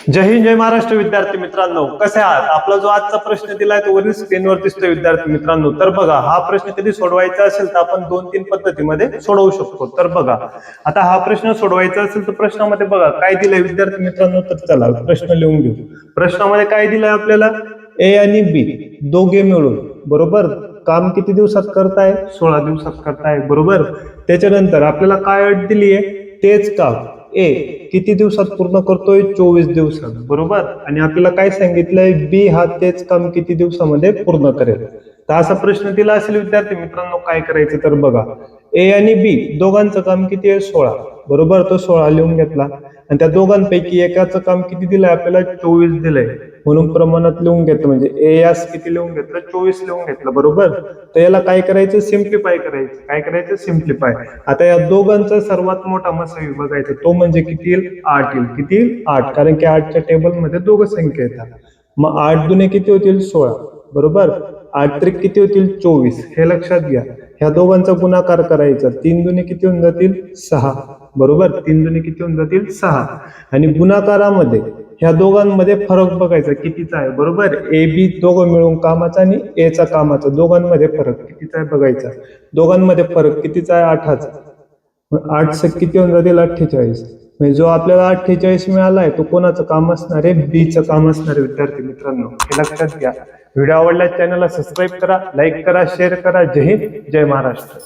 जय हिंद जय महाराष्ट्र विद्यार्थी मित्रांनो, कसे आहात? आपला जो आजचा प्रश्न दिलाय तो वरील स्क्रीनवर दिसतोय विद्यार्थी मित्रांनो. तर बघा, हा प्रश्न कधी सोडवायचा असेल तर आपण 2-3 पद्धतीमध्ये सोडवू शकतो. तर बघा, आता हा प्रश्न सोडवायचा असेल तर प्रश्नामध्ये बघा काय दिलंय विद्यार्थी मित्रांनो. तर चला प्रश्न लिहून घेऊ. प्रश्नामध्ये काय दिलंय आपल्याला? ए आणि बी दोघे मिळून बरोबर काम किती दिवसात करताय? 16 दिवसात करताय बरोबर. त्याच्यानंतर आपल्याला काय अट दिली आहे? तेच काम ए किती दिवसात पूर्ण करतोय? 24 दिवसात बरोबर. आणि आपल्याला काय सांगितलंय? बी हा तेच काम किती दिवसामध्ये पूर्ण करेल. तर असा प्रश्न दिला असेल विद्यार्थी मित्रांनो, काय करायचं तर बघा, ए आणि बी दोघांचं काम किती आहे? 16 बरोबर. तो 16 लिहून घेतला आणि त्या दोघांपैकी एकाचं काम किती दिलंय आपल्याला? 24 दिलंय, म्हणून प्रमाणात लिहून घेतलं. म्हणजे ए यास किती लिहून घेतलं? 24 लिहून घेतलं बरोबर. तर याला काय करायचं? सिम्प्लिफाय करायचं. काय करायचं? सिम्प्लिफाय. आता या दोघांचा सर्वात मोठा मसावी बघायचा, तो म्हणजे किती येईल? 8 येईल. किती येईल? 8. कारण की 8च्या टेबलमध्ये दोघं संख्या येतात. मग 8 दुने किती होतील? 16 बरोबर. 8 त्रिक किती होतील? 24. हे लक्षात घ्या. ह्या दोघांचा गुणाकार करायचा. 3 दुने किती होऊन जातील? 6 बरोबर. 3 दुने किती होऊन जातील? 6. आणि गुणाकारामध्ये ह्या दोघांमध्ये फरक बघायचा कितीचा आहे बरोबर. ए बी दोघं मिळून कामाचा आणि ए चा कामाचा, दोघांमध्ये फरक कितीचा आहे बघायचा. दोघांमध्ये फरक कितीचा आहे? 8चा. 8 से किती होऊन जातील? 48. म्हणजे जो आपल्याला 48 मिळाला आहे तो कोणाचं काम असणार आहे? बी चं काम असणार आहे विद्यार्थी मित्रांनो. हे लक्षात घ्या. व्हिडिओ आवडल्यास चॅनलला सबस्क्राईब करा, लाईक करा, शेअर करा. जय हिंद जय महाराष्ट्र.